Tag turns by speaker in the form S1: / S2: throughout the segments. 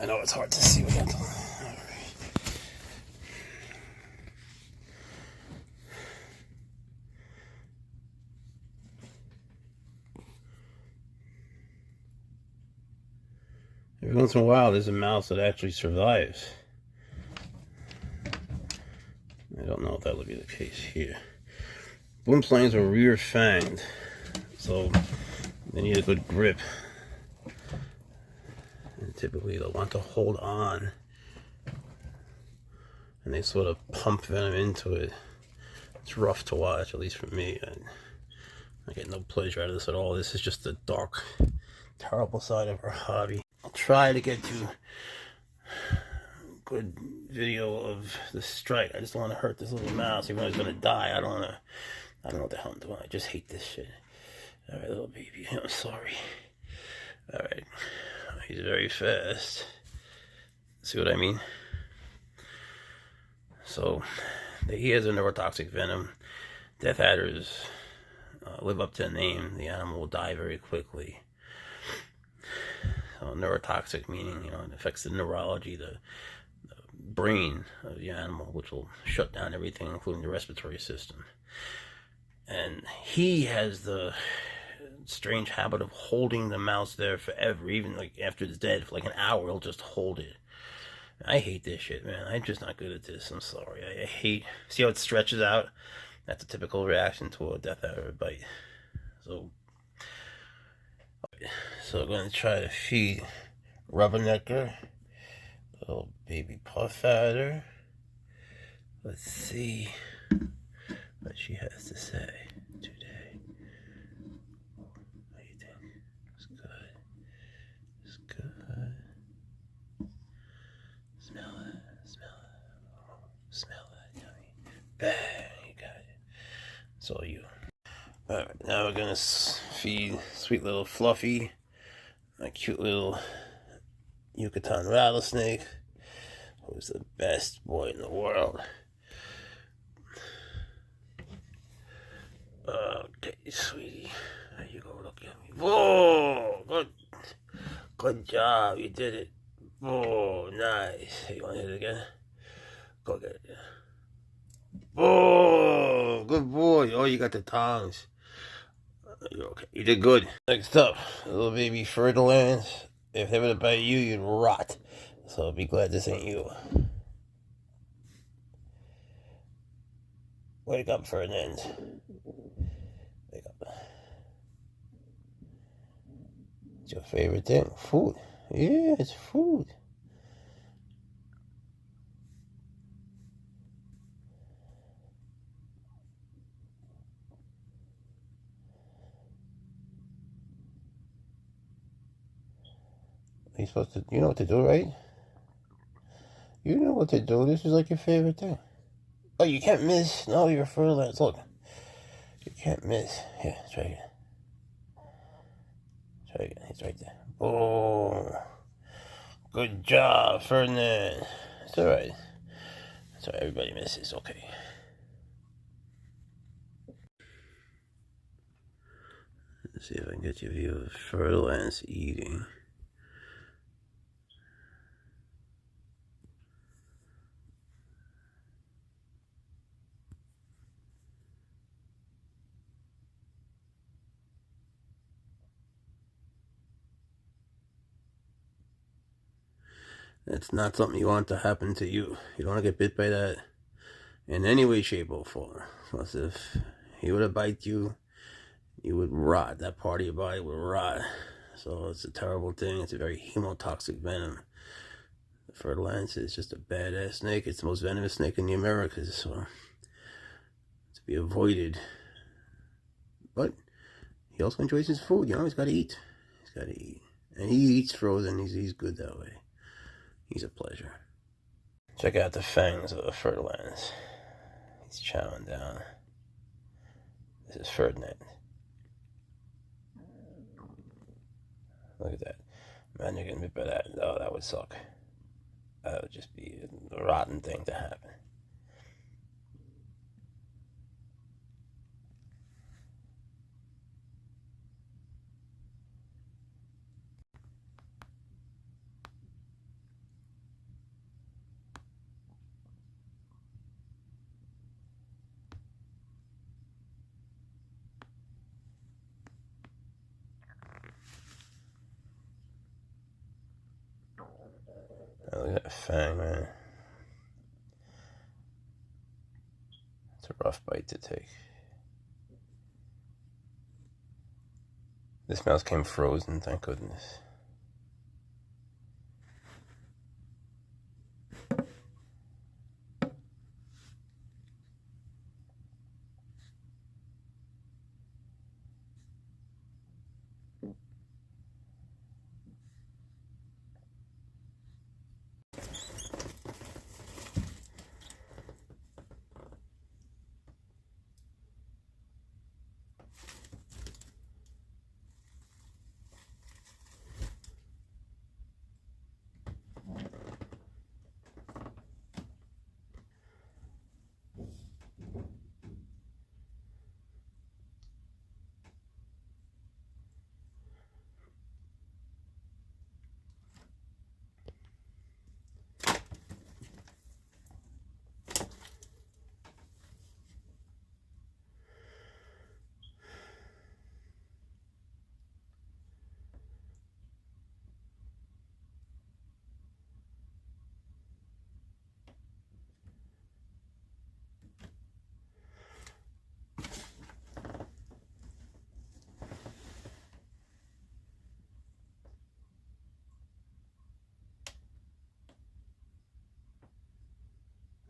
S1: I know it's hard to see without the... Every once in a while, there's a mouse that actually survives. I don't know if that would be the case here. Boomslangs are rear-fanged, so they need a good grip. And typically, they'll want to hold on, and they sort of pump venom into it. It's rough to watch, at least for me. I get no pleasure out of this at all. This is just the dark, terrible side of our hobby. I'll try to get to good video of the strike. I just don't want to hurt this little mouse, even though he's gonna die. I don't know what the hell I'm doing. I just hate this shit. All right, little baby, I'm sorry. All right, he's very fast. See what I mean? So he has a neurotoxic venom. Death adders live up to the name. The animal will die very quickly. So neurotoxic meaning, it affects the neurology, the brain of the animal, which will shut down everything, including the respiratory system. And he has the strange habit of holding the mouse there forever, even like after it's dead, for like an hour, he'll just hold it. I hate this shit, man. I'm just not good at this. I'm sorry. I hate... See how it stretches out? That's a typical reaction to a death adder bite. So I'm going to try to feed Rubbernecker, little baby puff adder. Let's see what she has to say today. What do you think? It's good. It's good. Smell it. Smell it. Oh, smell that, yummy. Bang, you got it. It's all you. Alright, now we're gonna feed sweet little Fluffy, my cute little Yucatan rattlesnake, who's the best boy in the world. Okay, sweetie, there you go, look at me. Whoa, good job, you did it. Whoa, nice. Hey, you want to hit it again? Go get it. Whoa, good boy. Oh, you got the tongs. You're okay. You did good. Next up, little baby Ferdinand. If they were to bite you, you'd rot. So be glad this ain't you. Wake up, Ferdinand. Wake up. It's your favorite thing? Food. Yeah, it's food. You're supposed to, you know what to do, right? You know what to do. This is like your favorite thing. Oh, you can't miss. No, you're Ferdinand. Look. You can't miss. Here, try again. Try again. He's right there. Oh, good job, Ferdinand. It's alright. It's alright. Everybody misses. Okay. Let's see if I can get you a view of Ferdinand's eating. It's not something you want to happen to you. You don't want to get bit by that in any way, shape, or form. Because if he were to bite you, you would rot. That part of your body would rot. So it's a terrible thing. It's a very hemotoxic venom. The Ferdinand is just a badass snake. It's the most venomous snake in the Americas. So to be avoided. But he also enjoys his food. He's got to eat. He's got to eat. And he eats frozen. He's good that way. He's a pleasure. Check out the fangs of the Ferdinand. He's chowing down. This is Ferdinand. Look at that. Man, you're getting bit by that. Oh, that would suck. That would just be a rotten thing to happen. Look at that fang, man. It's a rough bite to take. This mouse came frozen, thank goodness.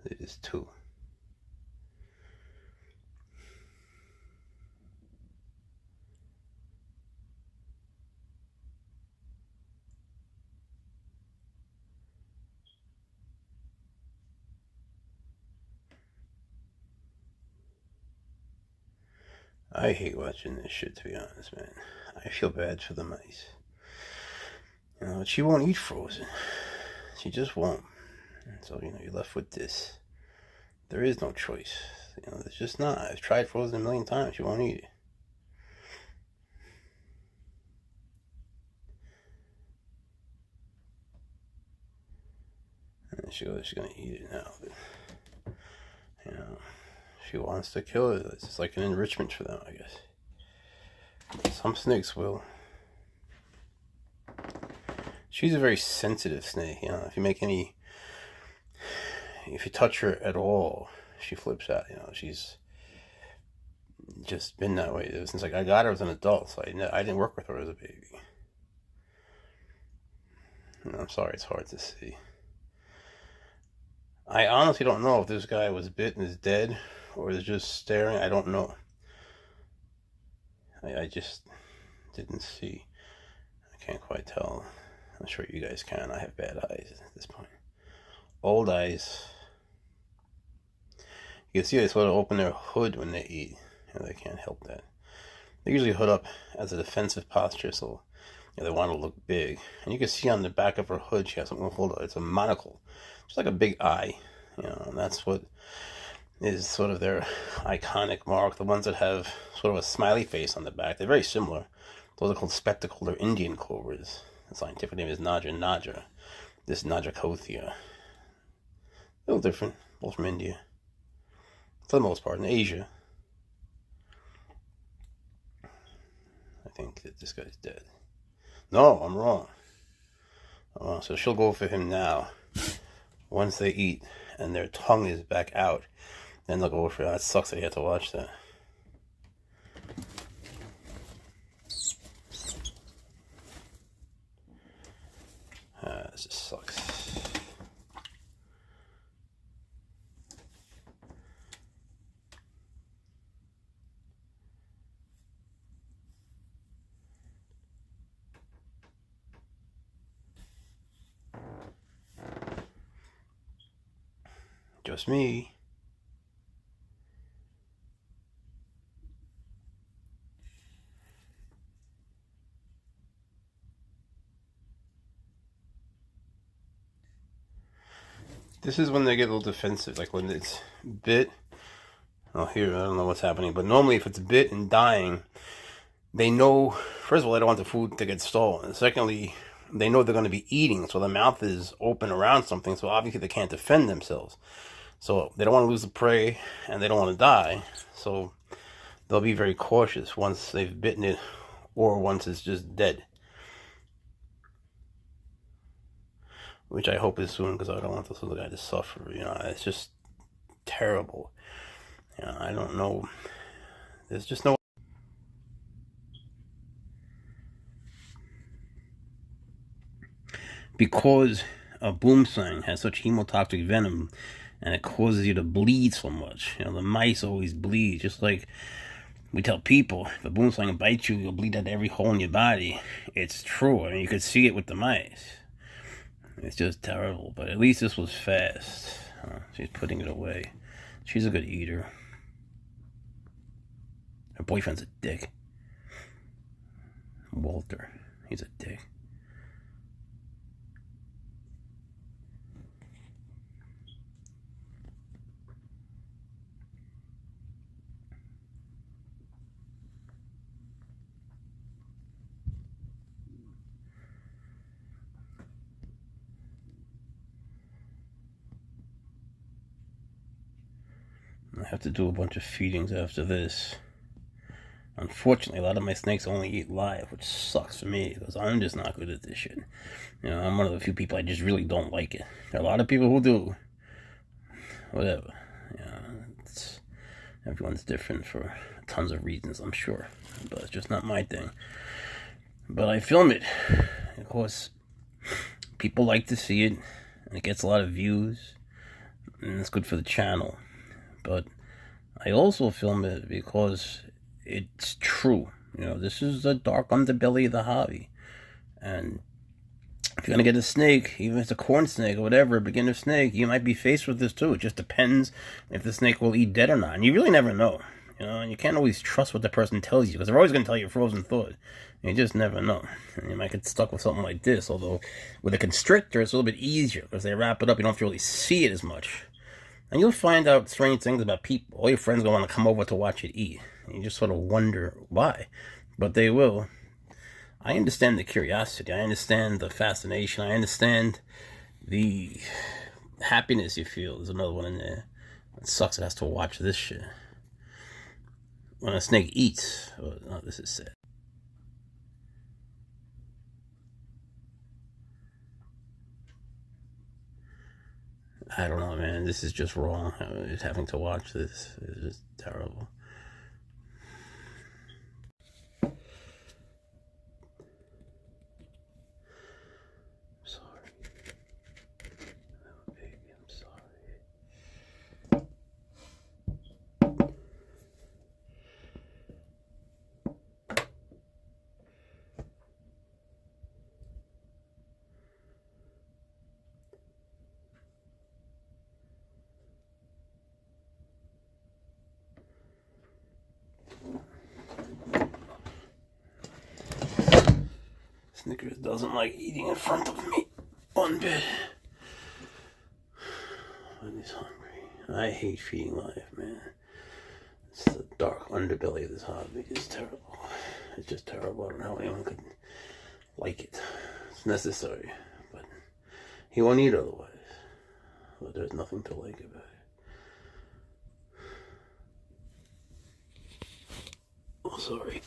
S1: It is 2. I hate watching this shit, to be honest, man. I feel bad for the mice. You know, she won't eat frozen. She just won't. So, you know, you're left with this. There is no choice. You know, there's just not. I've tried frozen a million times. She won't eat it. And she's going to eat it now. But, you know, she wants to kill it. It's just like an enrichment for them, I guess. Some snakes will. She's a very sensitive snake. You know, if you touch her at all, she flips out. You know, she's just been that way since like I got her as an adult. So I didn't work with her as a baby. I'm sorry, it's hard to see. I honestly don't know if this guy was bit and is dead or is just staring. I don't know. I just didn't see. I can't quite tell. I'm sure you guys can. I have bad eyes at this point. Old eyes. You can see they sort of open their hood when they eat. You know, they can't help that. They usually hood up as a defensive posture, so you know, they want to look big. And you can see on the back of her hood, she has something to hold up. It's a monocle. It's like a big eye. You know, and that's what is sort of their iconic mark. The ones that have sort of a smiley face on the back, they're very similar. Those are called spectacled or Indian clovers. The scientific name is Naja. This is Najacothia. A little different, both from India. For the most part, in Asia. I think that this guy's dead. No, I'm wrong. So she'll go for him now. Once they eat and their tongue is back out, then they'll go for it. That sucks that you have to watch that. This just sucks. Just me. This is when they get a little defensive, like when it's bit. Oh, here, I don't know what's happening, but normally if it's bit and dying, they know, first of all, they don't want the food to get stolen. And secondly, they know they're going to be eating, so the mouth is open around something, so obviously they can't defend themselves. So they don't want to lose the prey, and they don't want to die. So they'll be very cautious once they've bitten it, or once it's just dead. which I hope is soon, because I don't want this little guy to suffer. You know, it's just terrible. You know, I don't know. There's just no. Because a boomslang has such hemotoxic venom, and it causes you to bleed so much. You know, the mice always bleed, just like we tell people, if a boomslang bites you, you'll bleed out every hole in your body. It's true. I mean, you could see it with the mice. It's just terrible, but at least this was fast. She's putting it away. She's a good eater. Her boyfriend's a dick. Walter, he's a dick. I have to do a bunch of feedings after this. Unfortunately, a lot of my snakes only eat live, which sucks for me, because I'm just not good at this shit. You know, I'm one of the few people I just really don't like it. There are a lot of people who do. Whatever. You know, everyone's different for tons of reasons, I'm sure. But it's just not my thing. But I film it. Of course, people like to see it, and it gets a lot of views, and it's good for the channel. But I also film it because it's true. You know, this is the dark underbelly of the hobby. And if you're going to get a snake, even if it's a corn snake or whatever, a beginner snake, you might be faced with this too. It just depends if the snake will eat dead or not. And you really never know. You know, and you can't always trust what the person tells you, because they're always going to tell you frozen thawed. You just never know. And you might get stuck with something like this. Although with a constrictor, it's a little bit easier, because they wrap it up. You don't have to really see it as much. And you'll find out strange things about people. All your friends are going to want to come over to watch it eat. And you just sort of wonder why. But they will. I understand the curiosity. I understand the fascination. I understand the happiness you feel. There's another one in there. It sucks it has to watch this shit. When a snake eats. Oh, this is sad. I don't know, man. This is just wrong. Just having to watch this is just terrible. I'm sorry. Oh, baby, I'm sorry. Snickers doesn't like eating in front of me on bed when he's hungry. I hate feeding live, man. It's the dark underbelly of this hobby. It's terrible. It's just terrible. I don't know how anyone could like it. It's necessary, but he won't eat otherwise. But there's nothing to like about it. Oh, sorry.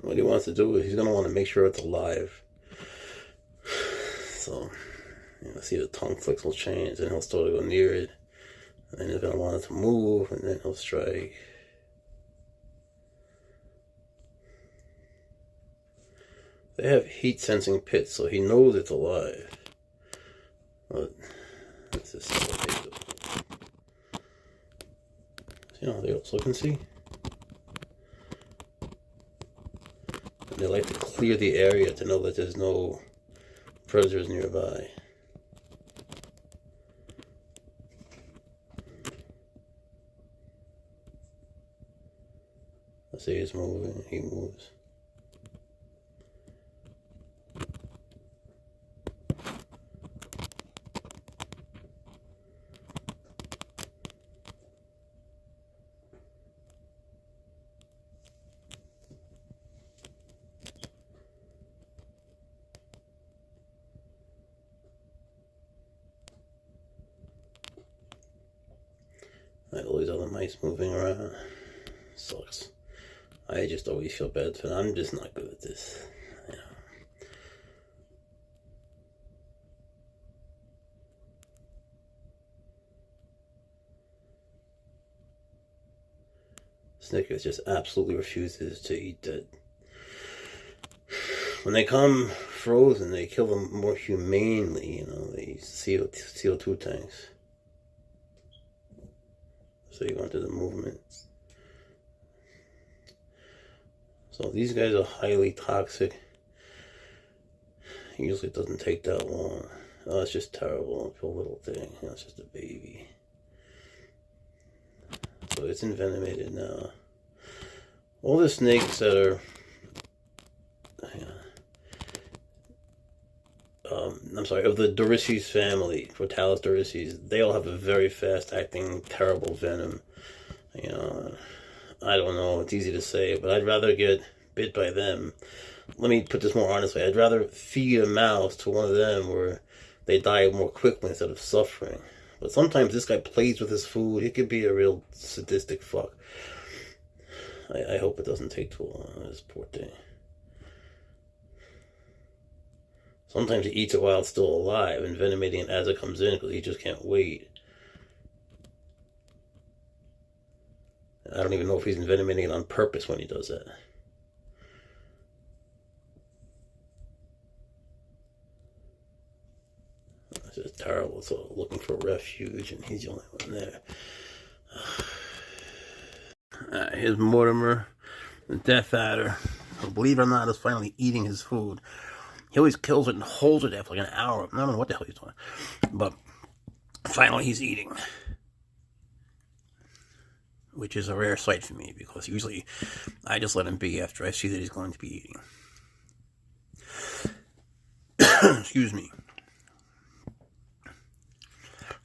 S1: What he wants to do is he's going to want to make sure it's alive. So, you know, see the tongue flicks will change, and he'll start to go near it. And then he's going to want it to move, and then he'll strike. They have heat sensing pits, so he knows it's alive. But this is what they do. You know, they also can see. They like to clear the area to know that there's no predators nearby. I see it's moving. He moves. I have all these other mice moving around. Sucks. I just always feel bad for them. I'm just not good at this. You know. Snickers just absolutely refuses to eat dead. When they come frozen, they kill them more humanely. You know, they CO2 tanks. So you go into the movement. So these guys are highly toxic. Usually it doesn't take that long. Oh, it's just terrible. Poor little thing. It's just a baby. So it's envenomated now. All the snakes that are... I'm sorry, of the Dorisces family, Frotalis dorisces, they all have a very fast-acting, terrible venom. You know, I don't know, it's easy to say, but I'd rather get bit by them. Let me put this more honestly. I'd rather feed a mouse to one of them where they die more quickly instead of suffering. But sometimes this guy plays with his food. He could be a real sadistic fuck. I hope it doesn't take too long, this poor thing. Sometimes he eats it while it's still alive, envenomating it as it comes in because he just can't wait. I don't even know if he's envenomating it on purpose when he does that. This is terrible. It's all looking for refuge, and he's the only one there. Here's Mortimer, the Death Adder, who, believe it or not, is finally eating his food. He always kills it and holds it there for like an hour. I don't know what the hell he's doing. But finally he's eating. Which is a rare sight for me, because usually I just let him be after I see that he's going to be eating. Excuse me.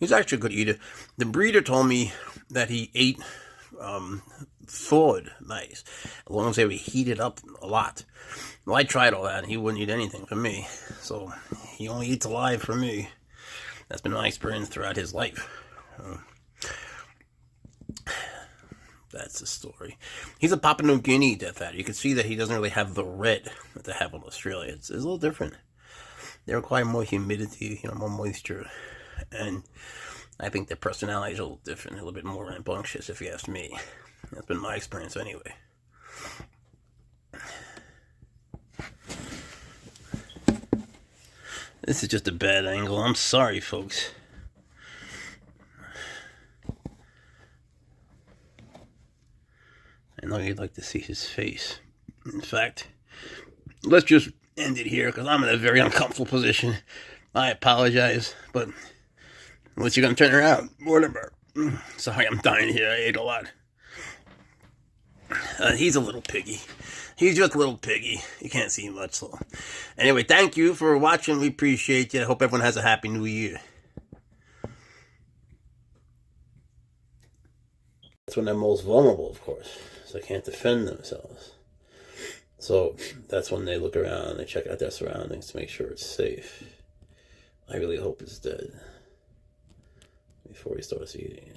S1: He's actually a good eater. The breeder told me that he ate thawed mice, as long as they were heated up a lot. Well, I tried all that, and he wouldn't eat anything for me. So he only eats alive for me. That's been my experience throughout his life. That's the story. He's a Papua New Guinea Death Adder. You can see that he doesn't really have the red that they have in Australia. It's a little different. They require more humidity, more moisture. And I think their personality is a little different, a little bit more rambunctious, if you ask me. That's been my experience anyway. This is just a bad angle. I'm sorry, folks. I know you'd like to see his face. In fact, let's just end it here, because I'm in a very uncomfortable position. I apologize, but unless you're going to turn around, Mortimer. Sorry, I'm dying here. I ate a lot. He's a little piggy. He's just a little piggy. You can't see much, so. Anyway, thank you for watching. We appreciate you. I hope everyone has a happy new year. That's when they're most vulnerable, of course. So they can't defend themselves. So that's when they look around and they check out their surroundings to make sure it's safe. I really hope it's dead before he starts eating.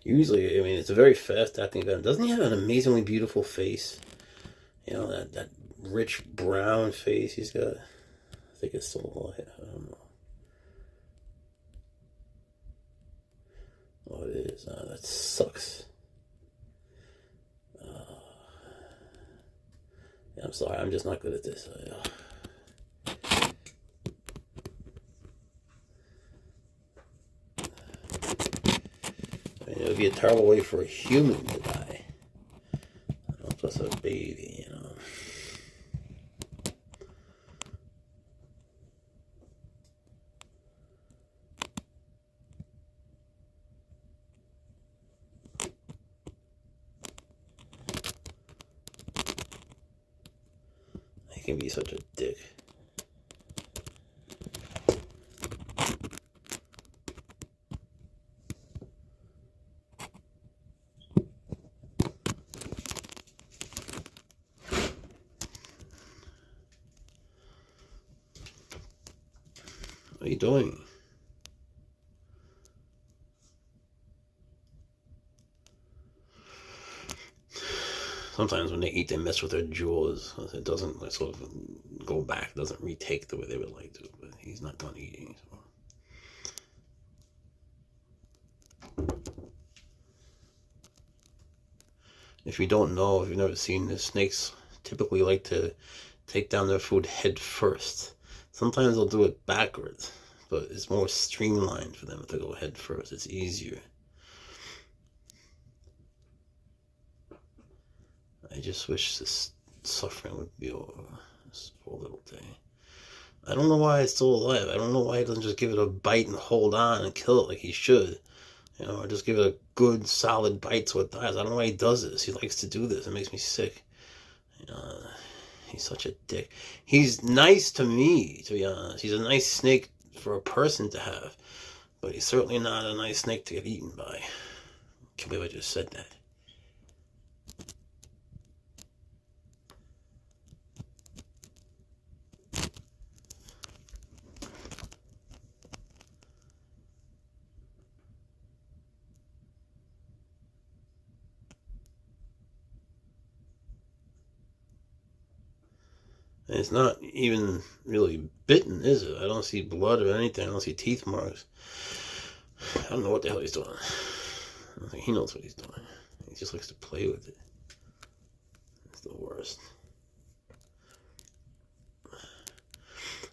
S1: Usually, I mean, it's a very fast-acting venom. Doesn't he have an amazingly beautiful face? You know, that rich brown face he's got. I think it's still alive. I don't know. Oh, it is. That sucks. Yeah, I'm sorry. I'm just not good at this. It would be a terrible way for a human to die. Plus a baby, He can be such a dick. What are you doing? Sometimes when they eat, they mess with their jaws. It doesn't sort of go back. It doesn't retake the way they would like to. But he's not done eating. So. If you don't know, if you've never seen this, snakes typically like to take down their food head first. Sometimes they'll do it backwards, but it's more streamlined for them to go head first. It's easier. I just wish this suffering would be over. This poor little thing. I don't know why it's still alive. I don't know why he doesn't just give it a bite and hold on and kill it like he should. You know, or just give it a good, solid bite so it dies. I don't know why he does this. He likes to do this. It makes me sick. You know, he's such a dick. He's nice to me, to be honest. He's a nice snake for a person to have. But he's certainly not a nice snake to get eaten by. Can't believe I just said that. And it's not even really bitten, is it? I don't see blood or anything. I don't see teeth marks. I don't know what the hell he's doing. I don't think he knows what he's doing. He just likes to play with it. It's the worst.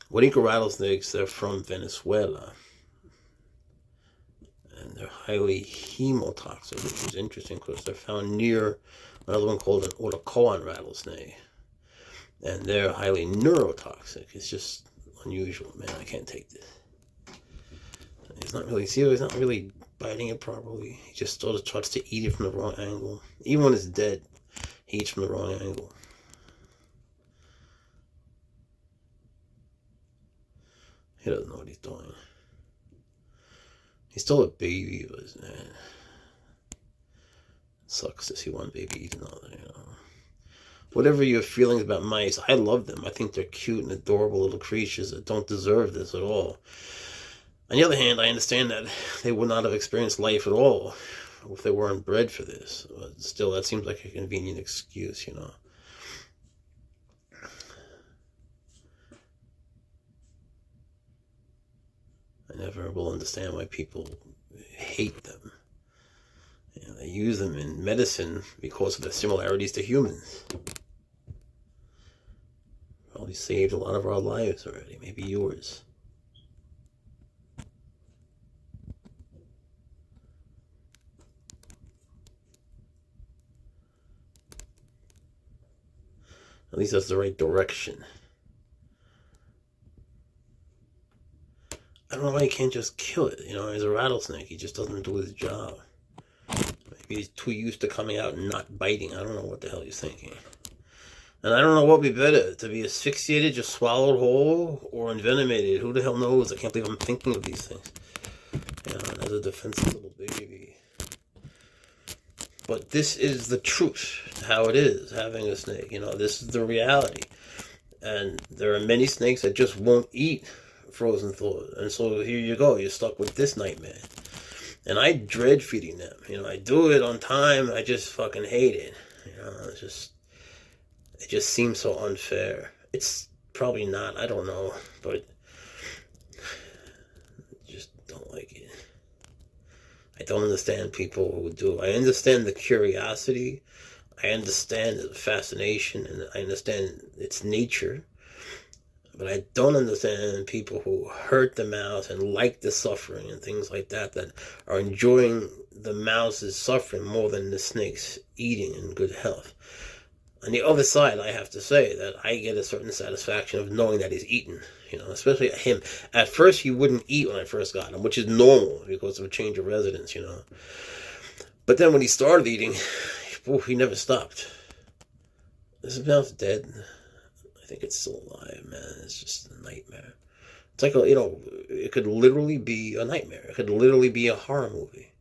S1: Guernica rattlesnakes, they're from Venezuela. And they're highly hemotoxic, which is interesting because they're found near another one called an Otacoan rattlesnake. And they're highly neurotoxic. It's just unusual. Man, I can't take this. He's not really, see, he's not really biting it properly. He just sort of tries to eat it from the wrong angle. Even when it's dead, he eats from the wrong angle. He doesn't know what he's doing. He's still a baby, but man, it sucks to see one baby eat another, you know. Whatever your feelings about mice, I love them. I think they're cute and adorable little creatures that don't deserve this at all. On the other hand, I understand that they would not have experienced life at all if they weren't bred for this. But still, that seems like a convenient excuse, you know. I never will understand why people hate them. You know, they use them in medicine because of their similarities to humans. Probably saved a lot of our lives already, maybe yours. At least that's the right direction. I don't know why he can't just kill it. You know, he's a rattlesnake. He just doesn't do his job. Maybe he's too used to coming out and not biting. I don't know what the hell he's thinking. And I don't know what would be better, to be asphyxiated, just swallowed whole, or envenomated. Who the hell knows? I can't believe I'm thinking of these things. You know, as a defenseless little baby. But this is the truth, how it is, having a snake. You know, this is the reality. And there are many snakes that just won't eat frozen thawed. And so here you go, you're stuck with this nightmare. And I dread feeding them. You know, I do it on time, I just fucking hate it. You know, it just seems so unfair. It's probably not, I don't know, but I just don't like it. I don't understand people who do. I understand the curiosity, I understand the fascination, and I understand its nature. But I don't understand people who hurt the mouse and like the suffering and things like that, that are enjoying the mouse's suffering more than the snake's eating in good health. On the other side, I have to say that I get a certain satisfaction of knowing that he's eaten, you know, especially him. At first, he wouldn't eat when I first got him, which is normal because of a change of residence, you know. But then when he started eating, he never stopped. This mouse dead? I think it's still alive, man. It's just a nightmare. It's like, it could literally be a nightmare. It could literally be a horror movie.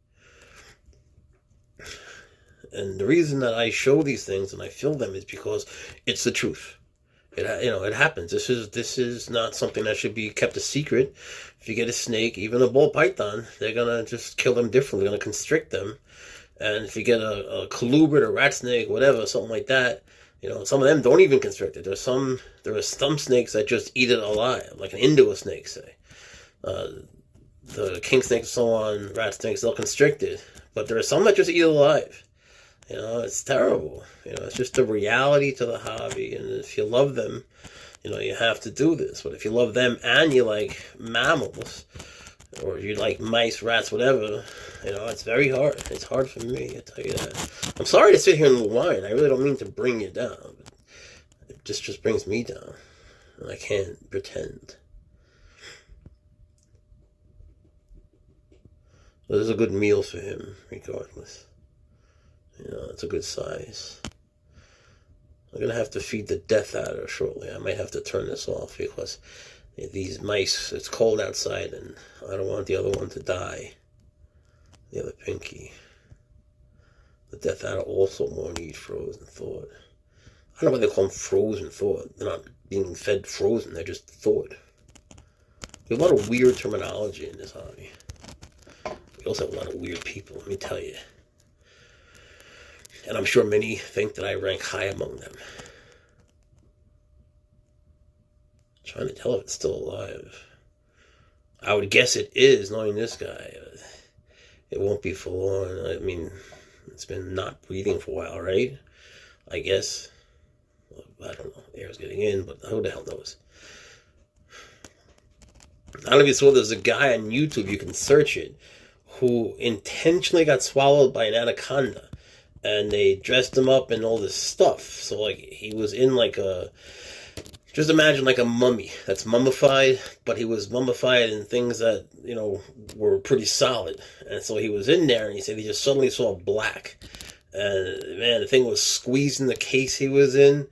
S1: And the reason that I show these things and I film them is because it's the truth. It happens. This is not something that should be kept a secret. If you get a snake, even a ball python, they're gonna just kill them differently. They're gonna constrict them. And if you get a colubrid, a rat snake, whatever, something like that, some of them don't even constrict it. There are some snakes that just eat it alive, like an Indo snake, say. The king snakes and so on, rat snakes, they'll constrict it. But there are some that just eat it alive. It's terrible. It's just the reality to the hobby. And if you love them, you have to do this. But if you love them and you like mammals, or you like mice, rats, whatever, it's very hard. It's hard for me, I tell you that. I'm sorry to sit here and whine. I really don't mean to bring you down. But it just brings me down. And I can't pretend. But this is a good meal for him, regardless. It's a good size. I'm going to have to feed the death out of her shortly. I might have to turn this off because these mice, it's cold outside and I don't want the other one to die. The other pinky. The death adder also more need frozen thawed. I don't know why they call them frozen thawed. They're not being fed frozen, they're just thawed. We have a lot of weird terminology in this hobby. We also have a lot of weird people, let me tell you. And I'm sure many think that I rank high among them. I'm trying to tell if it's still alive. I would guess it is, knowing this guy. It won't be for long. I mean, it's been not breathing for a while, right? I guess. Well, I don't know. Air's getting in, but who the hell knows? I don't know if you saw, there's a guy on YouTube, you can search it, who intentionally got swallowed by an anaconda. And they dressed him up in all this stuff. So, like, he was in, like, just imagine, like, a mummy that's mummified, but he was mummified in things that, were pretty solid. And so he was in there, and he said he just suddenly saw black. And, man, the thing was squeezing the case he was in,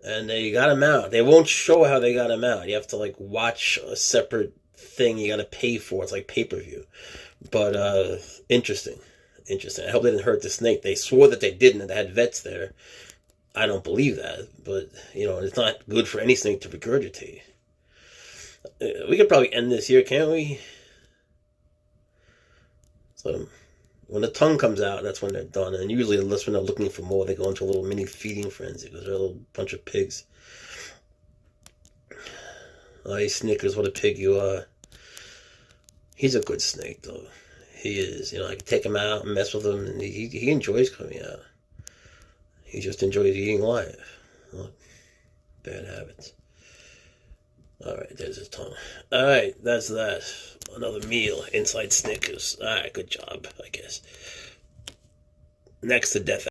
S1: and they got him out. They won't show how they got him out. You have to, like, watch a separate thing you got to pay for. It's like pay-per-view. But, interesting. Interesting. I hope they didn't hurt the snake. They swore that they didn't, and they had vets there. I don't believe that, but, it's not good for any snake to regurgitate. We could probably end this here, can't we? So, when the tongue comes out, that's when they're done, and usually unless when they're looking for more, they go into a little mini feeding frenzy, because they're a little bunch of pigs. Oh, hey, Snickers, what a pig you are. He's a good snake, though. He is. I can take him out and mess with him, and he enjoys coming out. He just enjoys eating live. Well, bad habits. Alright, there's his tongue. Alright, that's that. Another meal inside Snickers. Alright, good job, I guess. Next to death.